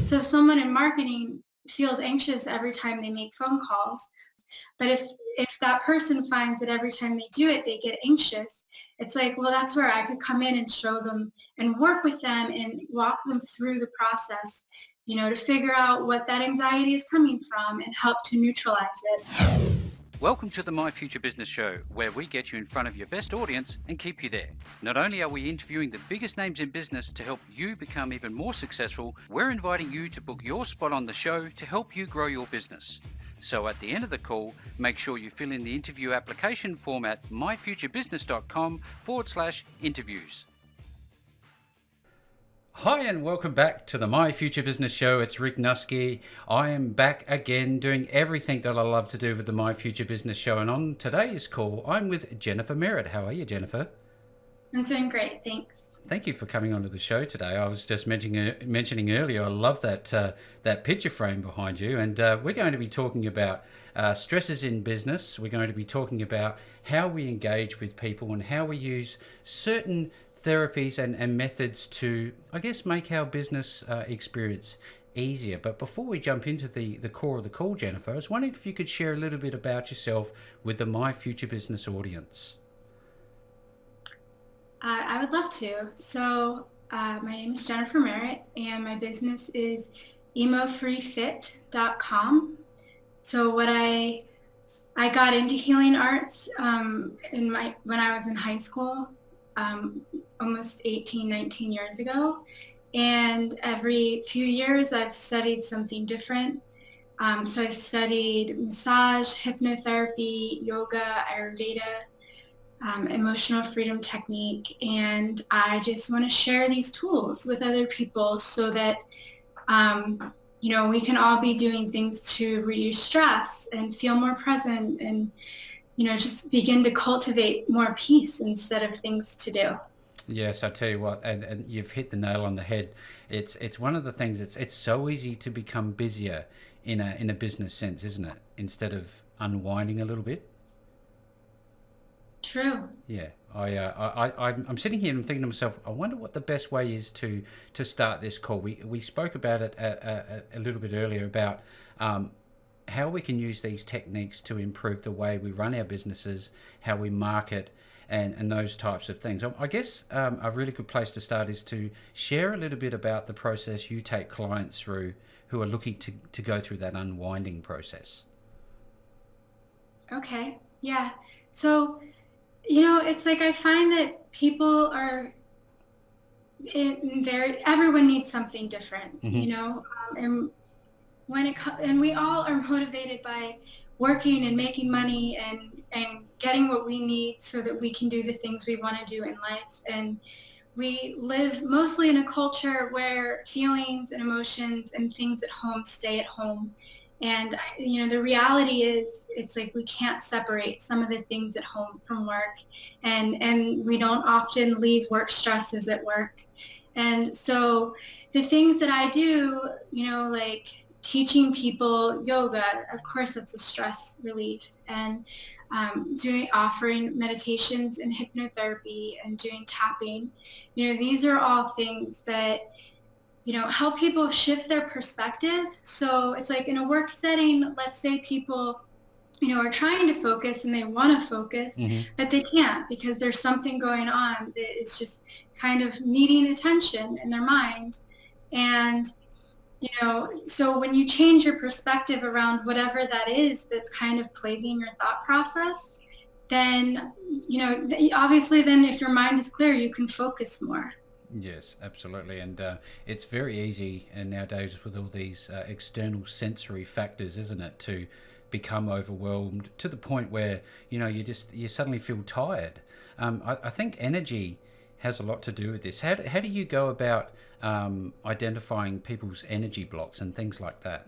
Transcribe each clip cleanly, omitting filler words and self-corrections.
So if someone in marketing feels anxious every time they make phone calls, but if that person finds that every time they do it, they get anxious, it's like, well, that's where I could come in and show them and work with them and walk them through the process, to figure out what that anxiety is coming from and help to neutralize it. Welcome to the My Future Business Show, where we get you in front of your best audience and keep you there. Not only are we interviewing the biggest names in business to help you become even more successful, we're inviting you to book your spot on the show to help you grow your business. So at the end of the call, make sure you fill in the interview application form at myfuturebusiness.com/interviews. Hi and welcome back to the My Future Business Show. It's Rick Nuske. I am back again doing everything that I love to do with the My Future Business Show. And on today's call, I'm with Jennifer Merritt. How are you, Jennifer? I'm doing great, thanks. Thank you for coming onto the show today. I was just mentioning earlier, I love that picture frame behind you. And we're going to be talking about stresses in business. We're going to be talking about how we engage with people and how we use certain therapies and methods to, I guess, make our business experience easier. But before we jump into the core of the call, Jennifer, I was wondering if you could share a little bit about yourself with the My Future Business audience. I would love to. So my name is Jennifer Merritt, and my business is emofreefit.com. So what I got into healing arts when I was in high school, almost 18, 19 years ago. And every few years I've studied something different. So I've studied massage, hypnotherapy, yoga, Ayurveda, emotional freedom technique. And I just want to share these tools with other people so that, we can all be doing things to reduce stress and feel more present and just begin to cultivate more peace instead of things to do. Yes, I tell you what, and you've hit the nail on the head. It's one of the things. It's so easy to become busier in a business sense, isn't it? Instead of unwinding a little bit. True. Yeah, I'm sitting here and I'm thinking to myself, I wonder what the best way is to start this call. We spoke about it a little bit earlier about how we can use these techniques to improve the way we run our businesses, how we market, and those types of things. I guess a really good place to start is to share a little bit about the process you take clients through who are looking to go through that unwinding process. Okay, yeah. So, it's like I find that people are everyone needs something different, and and we all are motivated by working and making money and getting what we need so that we can do the things we want to do in life. And we live mostly in a culture where feelings and emotions and things at home stay at home. And, the reality is it's like we can't separate some of the things at home from work. And we don't often leave work stresses at work. And so the things that I do, like teaching people yoga, of course, that's a stress relief, and offering meditations and hypnotherapy and doing tapping. These are all things that, help people shift their perspective. So it's like in a work setting, let's say people, are trying to focus and they want to focus, but they can't because there's something going on that is just kind of needing attention in their mind. And so when you change your perspective around whatever that is that's kind of plaguing your thought process, then, obviously then if your mind is clear, you can focus more. Yes, absolutely. And it's very easy nowadays with all these external sensory factors, isn't it, to become overwhelmed to the point where, you suddenly feel tired. I think energy has a lot to do with this. How do you go about identifying people's energy blocks and things like that?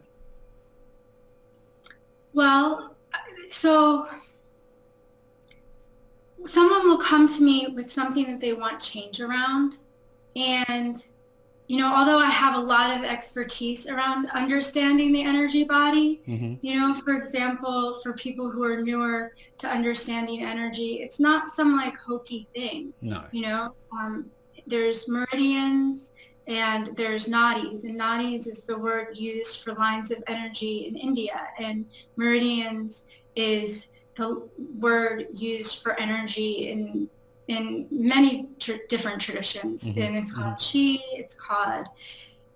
Well, so someone will come to me with something that they want change around. And, although I have a lot of expertise around understanding the energy body, for example, for people who are newer to understanding energy, it's not some like hokey thing. No. There's meridians, and there's nadis, and nadis is the word used for lines of energy in India, and meridians is the word used for energy in many different traditions. And it's called chi, it's called,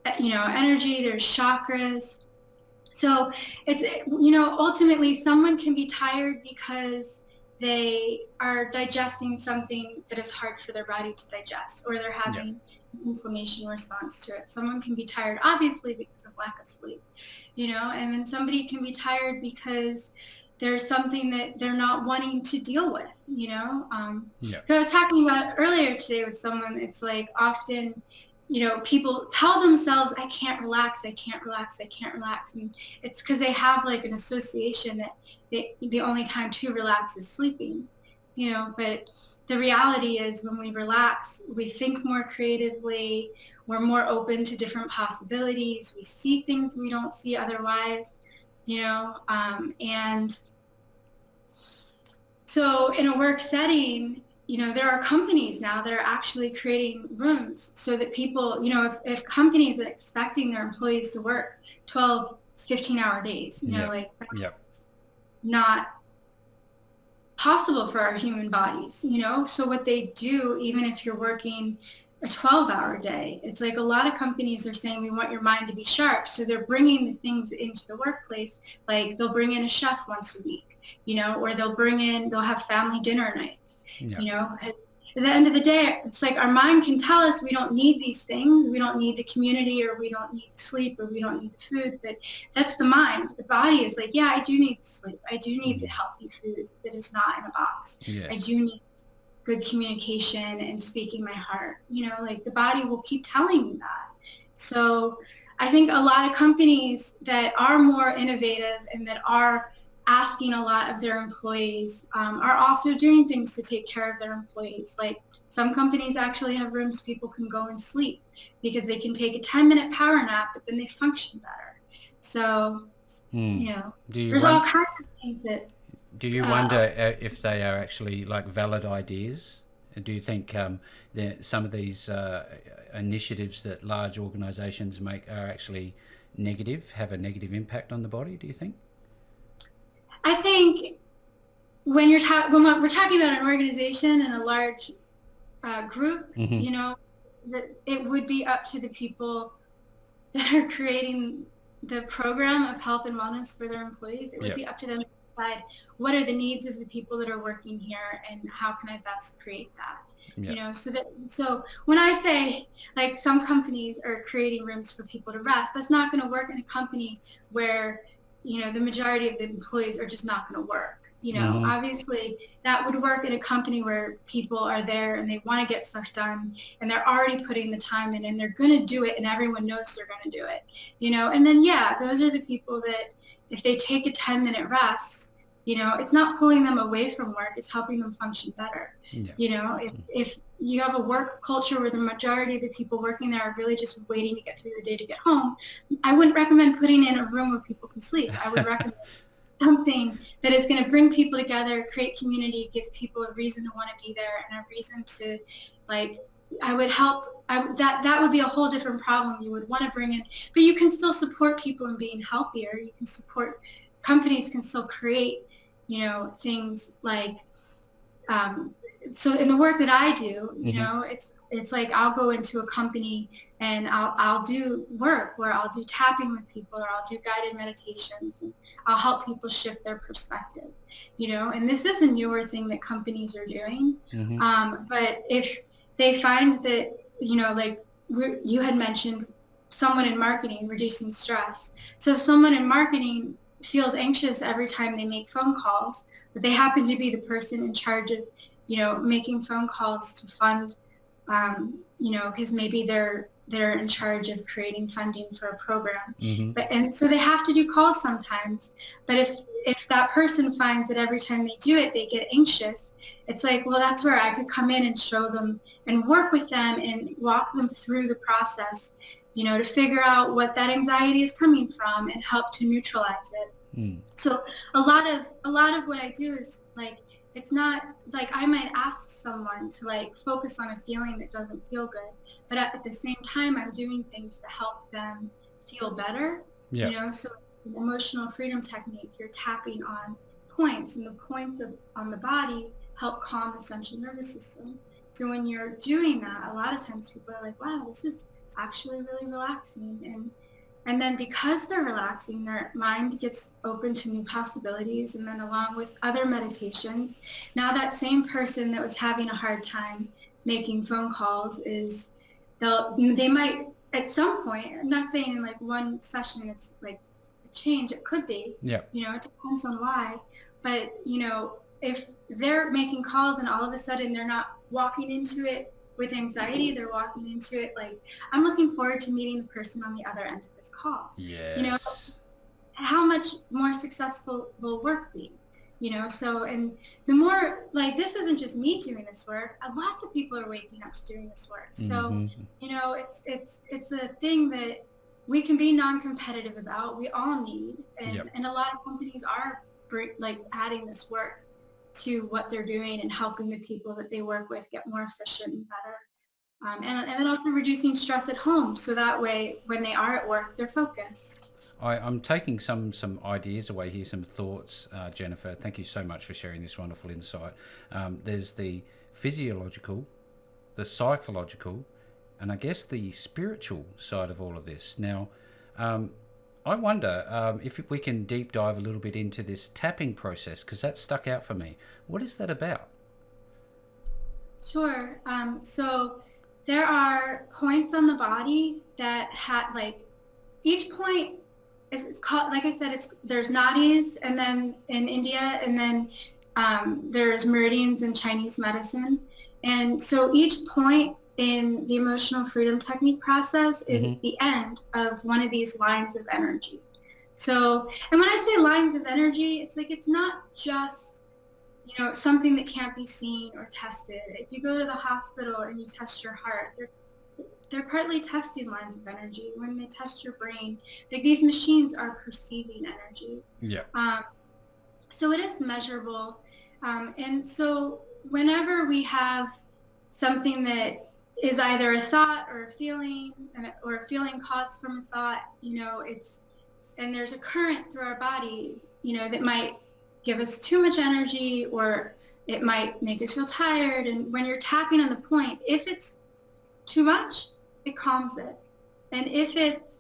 energy, there's chakras. So it's, ultimately someone can be tired because they are digesting something that is hard for their body to digest, or they're having an inflammation response to it. Someone can be tired, obviously, because of lack of sleep, and then somebody can be tired because there's something that they're not wanting to deal with, So I was talking about earlier today with someone, it's like often, people tell themselves, I can't relax, I can't relax, I can't relax. And it's because they have like an association that the only time to relax is sleeping, but the reality is when we relax, we think more creatively, we're more open to different possibilities, we see things we don't see otherwise, and so in a work setting, there are companies now that are actually creating rooms so that people, if companies are expecting their employees to work 12, 15-hour days, not possible for our human bodies, So what they do, even if you're working a 12-hour day, it's like a lot of companies are saying, we want your mind to be sharp. So they're bringing the things into the workplace, like they'll bring in a chef once a week, or they'll have family dinner nights. At the end of the day, it's like our mind can tell us we don't need these things. We don't need the community, or we don't need sleep, or we don't need the food. But that's the mind. The body is like, yeah, I do need the sleep. I do need the healthy food that is not in a box. Yes. I do need good communication and speaking my heart. Like the body will keep telling you that. So I think a lot of companies that are more innovative and that are asking a lot of their employees are also doing things to take care of their employees. Like some companies actually have rooms people can go and sleep because they can take a 10-minute power nap, but then they function better. So, there's all kinds of things that... Do you wonder if they are actually like valid ideas? Do you think some of these initiatives that large organizations make are actually negative, have a negative impact on the body, do you think? I think when we're talking about an organization and a large group, that it would be up to the people that are creating the program of health and wellness for their employees. It would be up to them to decide what are the needs of the people that are working here and how can I best create that. So when I say like some companies are creating rooms for people to rest, that's not going to work in a company where the majority of the employees are just not going to work. Obviously that would work in a company where people are there and they want to get stuff done and they're already putting the time in and they're going to do it and everyone knows they're going to do it, and then, those are the people that if they take a 10-minute rest, it's not pulling them away from work, it's helping them function better. If you have a work culture where the majority of the people working there are really just waiting to get through the day to get home, I wouldn't recommend putting in a room where people can sleep. I would recommend something that is going to bring people together, create community, give people a reason to want to be there and a reason to, that would be a whole different problem you would want to bring in. But you can still support people in being healthier. You can support, companies can still create, things like, so in the work that I do, it's like I'll go into a company and I'll do work where I'll do tapping with people or I'll do guided meditations and I'll help people shift their perspective, and this is a newer thing that companies are doing. But if they find that, you had mentioned someone in marketing reducing stress. So if someone in marketing feels anxious every time they make phone calls, but they happen to be the person in charge of, making phone calls to fund, because maybe they're in charge of creating funding for a program. And so they have to do calls sometimes. But if that person finds that every time they do it, they get anxious, it's like, well, that's where I could come in and show them and work with them and walk them through the process, to figure out what that anxiety is coming from and help to neutralize it. So a lot of what I do is it's not like I might ask someone to like focus on a feeling that doesn't feel good, but at the same time, I'm doing things to help them feel better, Yeah. so in emotional freedom technique, you're tapping on points, and the points on the body help calm the central nervous system. So when you're doing that, a lot of times people are like, wow, this is actually really relaxing. And then because they're relaxing, their mind gets open to new possibilities. And then along with other meditations, now that same person that was having a hard time making phone calls they might at some point, I'm not saying in like one session it's like a change, it could be, Yeah. it depends on why. But, if they're making calls and all of a sudden they're not walking into it with anxiety, they're walking into it like, I'm looking forward to meeting the person on the other end of this call. Yes. How much more successful will work be? So, and the more, like, this isn't just me doing this work, lots of people are waking up to doing this work. So, it's a thing that we can be non-competitive about, we all need, and a lot of companies are like adding this work to what they're doing and helping the people that they work with get more efficient and better. And then also reducing stress at home, so that way when they are at work, they're focused. I'm taking some ideas away here, some thoughts, Jennifer. Thank you so much for sharing this wonderful insight. There's the physiological, the psychological, and I guess the spiritual side of all of this. Now, I wonder if we can deep dive a little bit into this tapping process, because that stuck out for me. What is that about? Sure. So there are points on the body that each point it's called, like I said, there's nadis, and then in India, and then there's meridians in Chinese medicine. And so each point in the emotional freedom technique process is the end of one of these lines of energy. So, and when I say lines of energy, it's like, it's not just, something that can't be seen or tested. If you go to the hospital and you test your heart, they're partly testing lines of energy. When they test your brain, like, these machines are perceiving energy. Yeah. So it is measurable. And so whenever we have something that is either a thought or a feeling, or a feeling caused from a thought, and there's a current through our body, that might give us too much energy, or it might make us feel tired. And when you're tapping on the point, if it's too much, it calms it. And if it's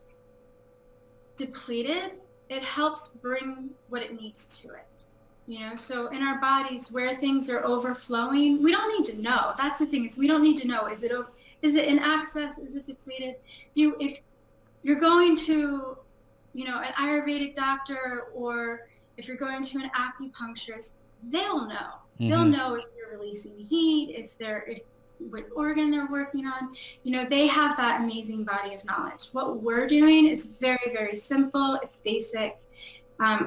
depleted, it helps bring what it needs to it. So in our bodies where things are overflowing, we don't need to know. That's the thing, is we don't need to know. Is it in excess? Is it depleted? If you're going to, an Ayurvedic doctor, or if you're going to an acupuncturist, they'll know. They'll know if you're releasing heat, if what organ they're working on. They have that amazing body of knowledge. What we're doing is very, very simple. It's basic.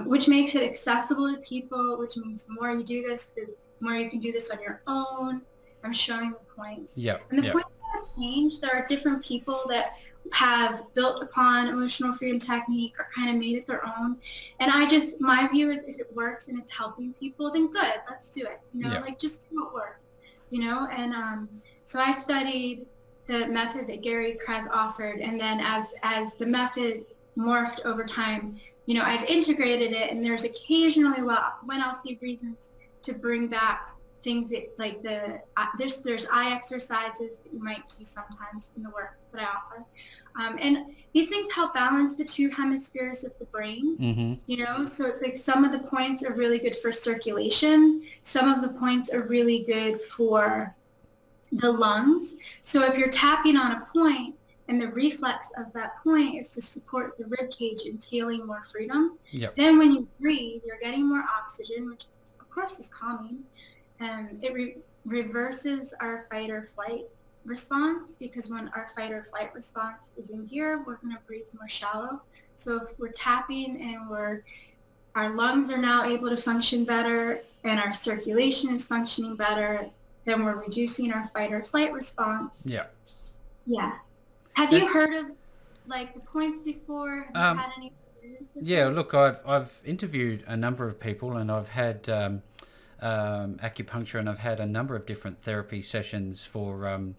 Which makes it accessible to people, which means the more you do this, the more you can do this on your own. I'm showing the points. Yeah. And the points have changed. There are different people that have built upon emotional freedom technique or kind of made it their own. And my view is, if it works and it's helping people, then good, let's do it. Like, just do what works. And so I studied the method that Gary Craig offered, and then as the method morphed over time, I've integrated it, and there's occasionally, when I'll see reasons to bring back things that, like, there's eye exercises that you might do sometimes in the work that I offer. And these things help balance the two hemispheres of the brain, so it's like some of the points are really good for circulation. Some of the points are really good for the lungs. So if you're tapping on a point, and the reflex of that point is to support the rib cage and feeling more freedom. Yep. Then when you breathe, you're getting more oxygen, which of course is calming. It reverses our fight or flight response, because when our fight or flight response is in gear, we're going to breathe more shallow. So if we're tapping and our lungs are now able to function better, and our circulation is functioning better, then we're reducing our fight or flight response. Yeah. Yeah. Have you heard of, like, the points before? Have you had any experience with Yeah, this? look, I've interviewed a number of people, and I've had acupuncture, and I've had a number of different therapy sessions for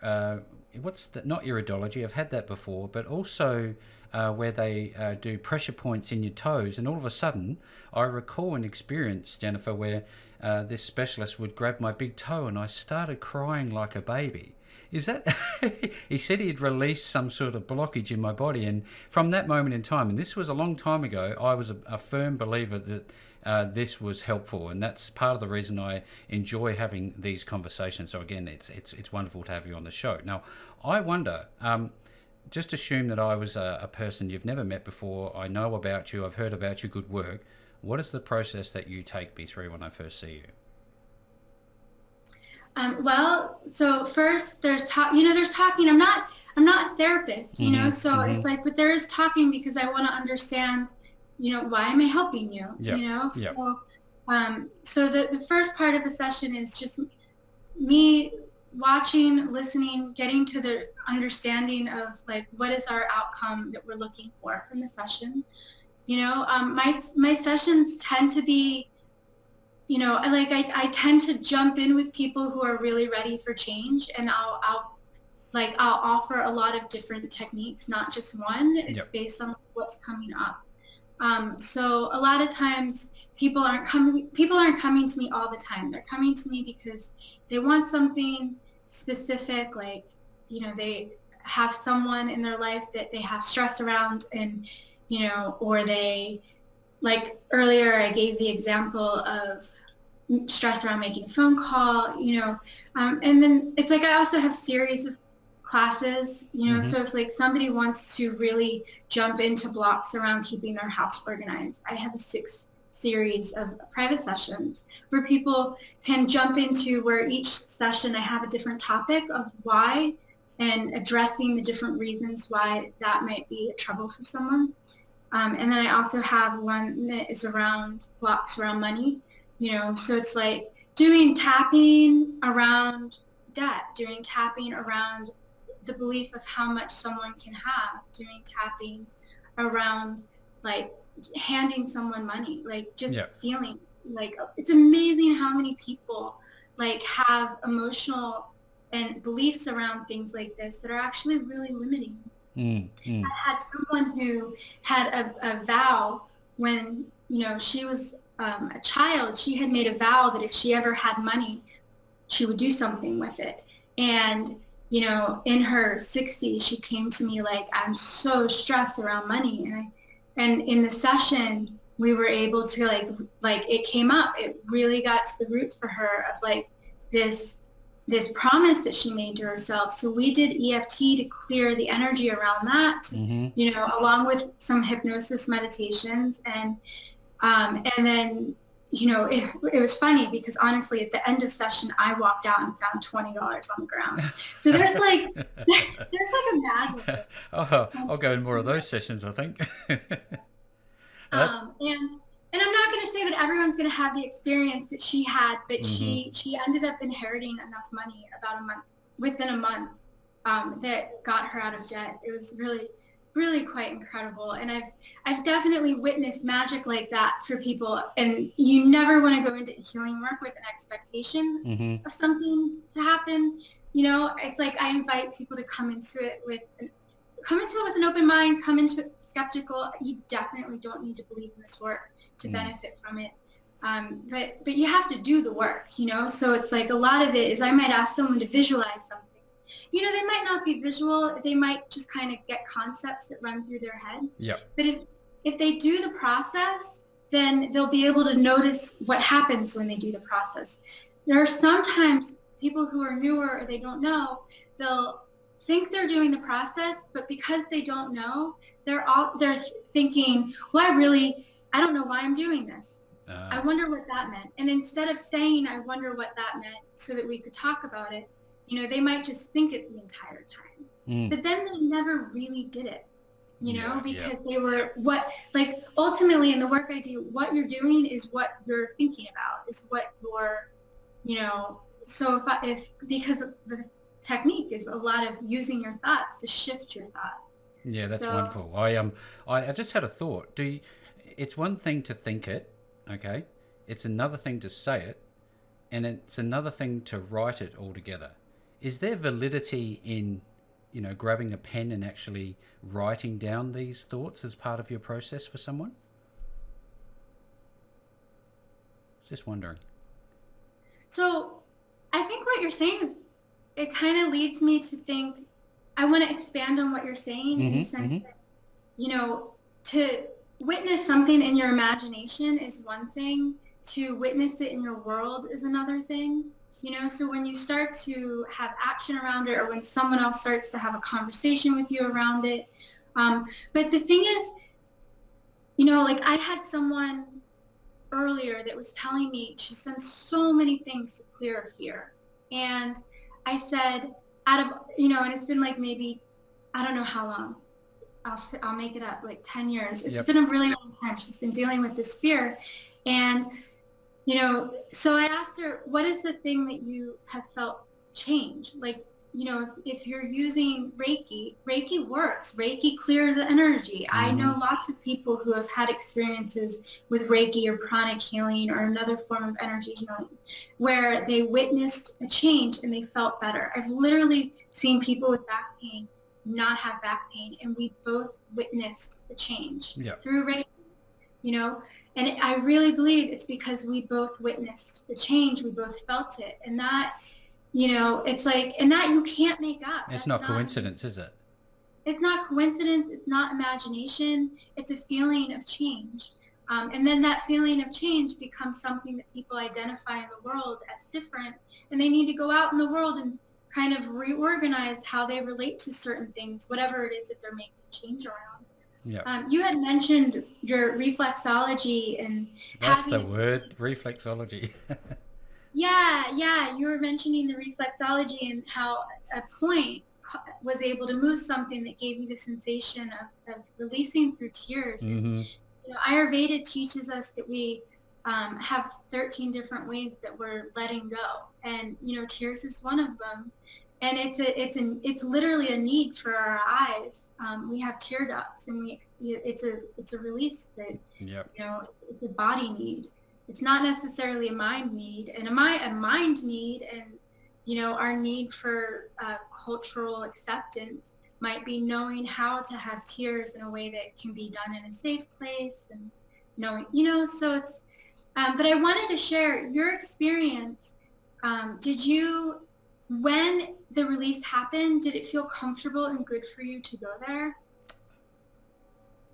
not iridology. I've had that before, but also where they do pressure points in your toes, and all of a sudden I recall an experience, Jennifer, where this specialist would grab my big toe and I started crying like a baby. Is that he said he'd released some sort of blockage in my body, and from that moment in time, and this was a long time ago, I was a firm believer that this was helpful, and that's part of the reason I enjoy having these conversations. So again, it's wonderful to have you on the show. Now, I wonder, just assume that I was a person you've never met before. I know about you. I've heard about your good work. What is the process that you take me through when I first see you? Well, so first there's there's talking. I'm not a therapist, so it's like, but there is talking because I want to understand, why am I helping you? Yep. So, so the first part of the session is just me watching, listening, getting to the understanding of like, what is our outcome that we're looking for from the session. My sessions tend to be, I tend to jump in with people who are really ready for change, and I'll offer a lot of different techniques, not just one. It's based on what's coming up. So a lot of times people aren't coming to me all the time. They're coming to me because they want something specific, like, they have someone in their life that they have stress around, and, or they, like earlier I gave the example of stress around making a phone call, and then it's like I also have series of classes, so if like somebody wants to really jump into blocks around keeping their house organized, I have a 6 series of private sessions where people can jump into, where each session I have a different topic of why, and addressing the different reasons why that might be a trouble for someone. And then I also have one that is around blocks around money, so it's like doing tapping around debt, doing tapping around the belief of how much someone can have, doing tapping around like handing someone money, like just feeling like, it's amazing how many people like have emotional and beliefs around things like this that are actually really limiting. I had someone who had a vow when, she was a child. She had made a vow that if she ever had money, she would do something with it. And, in her 60s, she came to me like, I'm so stressed around money. And in the session, we were able to like it came up. It really got to the root for her of like this promise that she made to herself. So we did EFT to clear the energy around that, along with some hypnosis meditations. And then, it was funny because honestly, at the end of session, I walked out and found $20 on the ground. So there's like a magic. I'll go in more of those sessions, I think. And I'm not going to say that everyone's going to have the experience that she had, but she ended up inheriting enough money within a month, that got her out of debt. It was really, really quite incredible. And I've definitely witnessed magic like that for people. And you never want to go into healing work with an expectation of something to happen. It's like I invite people to come into it with an open mind, come into it skeptical. You definitely don't need to believe in this work to benefit from it. But you have to do the work, so it's like a lot of it is I might ask someone to visualize something. They might not be visual. They might just kind of get concepts that run through their head. But if they do the process, then they'll be able to notice what happens when they do the process. There are sometimes people who are newer or they don't know, they'll think they're doing the process, but because they don't know, they're thinking, well, I don't know why I'm doing this. I wonder what that meant. And instead of saying, I wonder what that meant so that we could talk about it, they might just think it the entire time. But then they never really did it, because they were ultimately in the work I do, what you're doing is what you're thinking about, is what you're, so because of the technique is a lot of using your thoughts to shift your thoughts. Yeah, that's wonderful. I just had a thought. It's one thing to think it, okay? It's another thing to say it, and it's another thing to write it all together. Is there validity in, grabbing a pen and actually writing down these thoughts as part of your process for someone? Just wondering. So I think what you're saying is, it kind of leads me to think, I want to expand on what you're saying in the sense that, to witness something in your imagination is one thing, to witness it in your world is another thing. So when you start to have action around it, or when someone else starts to have a conversation with you around it. But the thing is, like I had someone earlier that was telling me she's done so many things to clear a fear. And I said, and it's been like maybe, I don't know how long, I'll make it up, like 10 years. It's been a really long time. She's been dealing with this fear. And, so I asked her, what is the thing that you have felt change? Like, if you're using Reiki works. Reiki clears the energy. I know lots of people who have had experiences with Reiki or pranic healing or another form of energy healing where they witnessed a change and they felt better. I've literally seen people with back pain not have back pain, and we both witnessed the change through Reiki, and I really believe it's because we both witnessed the change, we both felt it, and that, it's like, and that you can't make up. It's not coincidence, is it? It's not coincidence, it's not imagination, it's a feeling of change. And then that feeling of change becomes something that people identify in the world as different, and they need to go out in the world and kind of reorganize how they relate to certain things, whatever it is that they're making change around. Yeah. You had mentioned your reflexology and that's the word, reflexology. Yeah. You were mentioning the reflexology and how a point was able to move something that gave you the sensation of releasing through tears. And, Ayurveda teaches us that we have 13 different ways that we're letting go, and tears is one of them. And it's literally a need for our eyes. We have tear ducts, and it's a release that it's a body need. It's not necessarily a mind need, and a mind need, and our need for cultural acceptance might be knowing how to have tears in a way that can be done in a safe place, and knowing, so it's. But I wanted to share your experience. When the release happened, did it feel comfortable and good for you to go there?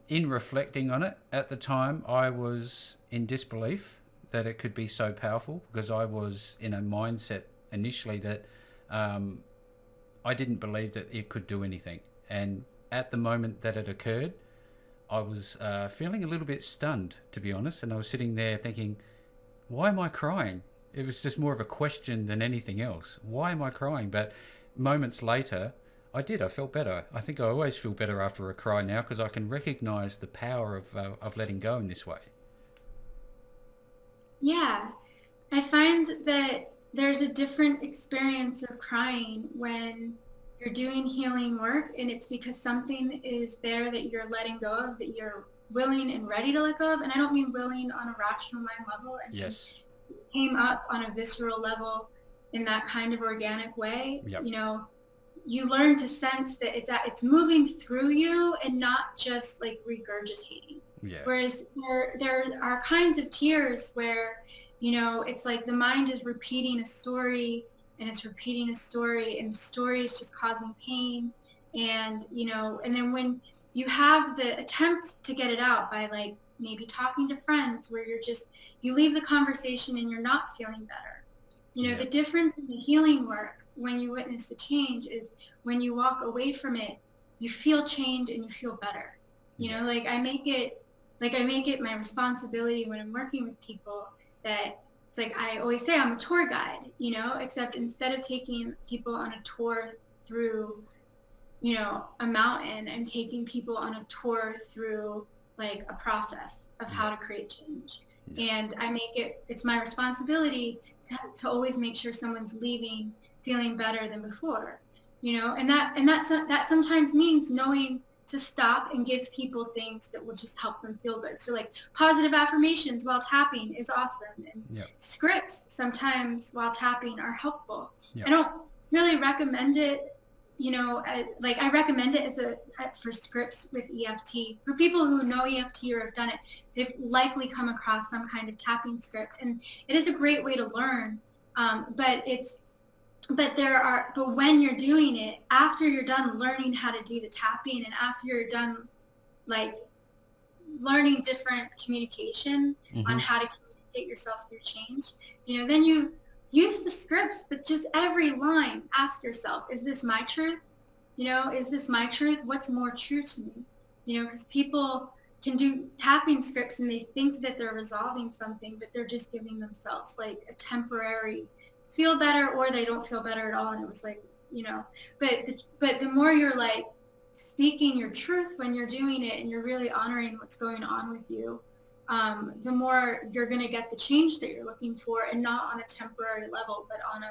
In reflecting on it, at the time, I was in disbelief that it could be so powerful, because I was in a mindset initially that I didn't believe that it could do anything. And at the moment that it occurred, I was feeling a little bit stunned, to be honest. And I was sitting there thinking, why am I crying? It was just more of a question than anything else. Why am I crying? But moments later, I felt better. I think I always feel better after a cry now, because I can recognize the power of letting go in this way. Yeah. I find that there's a different experience of crying when you're doing healing work, and it's because something is there that you're letting go of, that you're willing and ready to let go of. And I don't mean willing on a rational mind level. And yes. It came up on a visceral level in that kind of organic way. Yep. You learn to sense that it's moving through you and not just like regurgitating. Yeah. Whereas there are kinds of tears where, it's like the mind is repeating a story, and it's repeating a story, and the story is just causing pain. And, and then when you have the attempt to get it out by like maybe talking to friends, where you leave the conversation and you're not feeling better. The difference in the healing work when you witness the change is when you walk away from it, you feel change and you feel better. Like I make it my responsibility when I'm working with people that it's like I always say I'm a tour guide, except instead of taking people on a tour through, a mountain, I'm taking people on a tour through like a process of how to create change. And it's my responsibility to always make sure someone's leaving feeling better than before, and that sometimes means knowing to stop and give people things that will just help them feel good. So like positive affirmations while tapping is awesome. And Yep. scripts sometimes while tapping are helpful. Yep. I don't really recommend it, I recommend it for scripts with EFT. For people who know EFT or have done it, they've likely come across some kind of tapping script. And it is a great way to learn. But when you're doing it, after you're done learning how to do the tapping, and after you're done like learning different communication on how to communicate yourself through change, then you use the scripts, but just every line, ask yourself, is this my truth? Is this my truth? What's more true to me? Because people can do tapping scripts and they think that they're resolving something, but they're just giving themselves like a temporary feel better, or they don't feel better at all. And it was like, but the more you're like speaking your truth when you're doing it and you're really honoring what's going on with you, the more you're going to get the change that you're looking for, and not on a temporary level, but on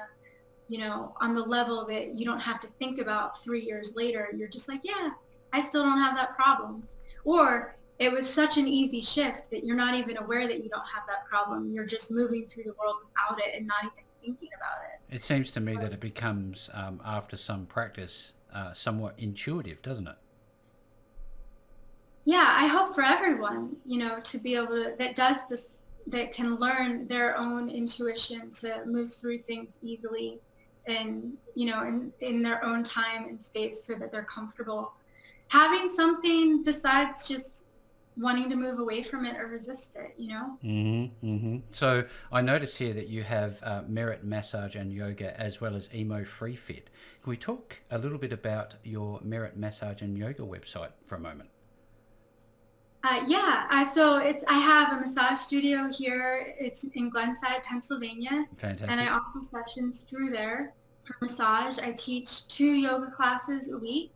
the level that you don't have to think about 3 years later. You're just like, yeah, I still don't have that problem. Or it was such an easy shift that you're not even aware that you don't have that problem. You're just moving through the world without it and not even thinking about it. It seems to me that it becomes, after some practice, somewhat intuitive, doesn't it? Yeah, I hope for everyone, to be able to, that does this, that can learn their own intuition to move through things easily and, in their own time and space, so that they're comfortable having something besides just wanting to move away from it or resist it. So I notice here that you have Merritt Massage and Yoga, as well as Emo Free Fit. Can we talk a little bit about your Merritt Massage and Yoga website for a moment? So I have a massage studio here. It's in Glenside, Pennsylvania. Fantastic. And I offer sessions through there for massage. I teach 2 yoga classes a week.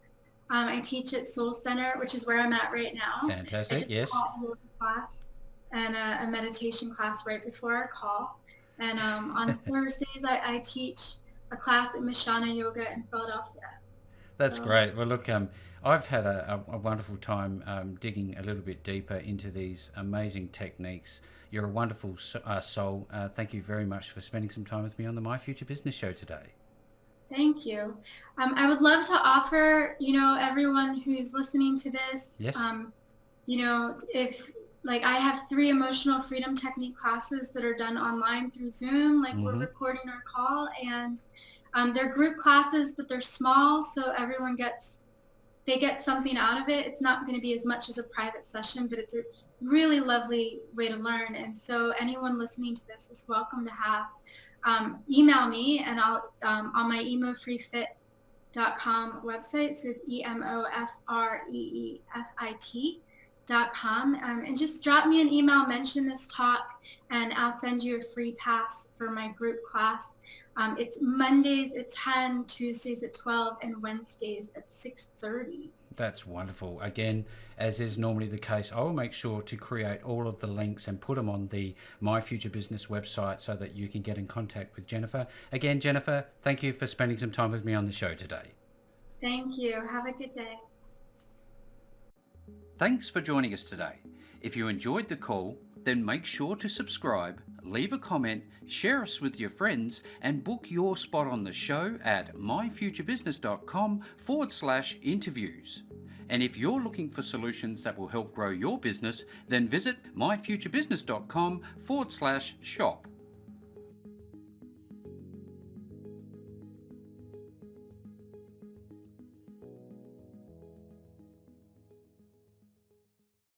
I teach at Soul Center, which is where I'm at right now. Fantastic. I just Yes. taught a yoga class and a meditation class right before our call. And on Thursdays, I teach a class at Mishana Yoga in Philadelphia. That's great. Well, look, I've had a wonderful time digging a little bit deeper into these amazing techniques. You're a wonderful soul. Thank you very much for spending some time with me on the My Future Business Show today. Thank you. I would love to offer, everyone who's listening to this, Yes. If I have 3 emotional freedom technique classes that are done online through Zoom, we're recording our call, and they're group classes, but they're small, so everyone gets something out of it. It's not going to be as much as a private session, but it's a really lovely way to learn. And so anyone listening to this is welcome to have email me, and I'll on my emofreefit.com website. So it's EMOFREEFIT.com, and just drop me an email, mention this talk, and I'll send you a free pass for my group class. It's Mondays at 10, Tuesdays at 12, and Wednesdays at 6:30. That's wonderful. Again, as is normally the case, I will make sure to create all of the links and put them on the My Future Business website so that you can get in contact with Jennifer. Again, Jennifer, thank you for spending some time with me on the show today. Thank you. Have a good day. Thanks for joining us today. If you enjoyed the call, then make sure to subscribe, leave a comment, share us with your friends, and book your spot on the show at myfuturebusiness.com/interviews. And if you're looking for solutions that will help grow your business, then visit myfuturebusiness.com/shop.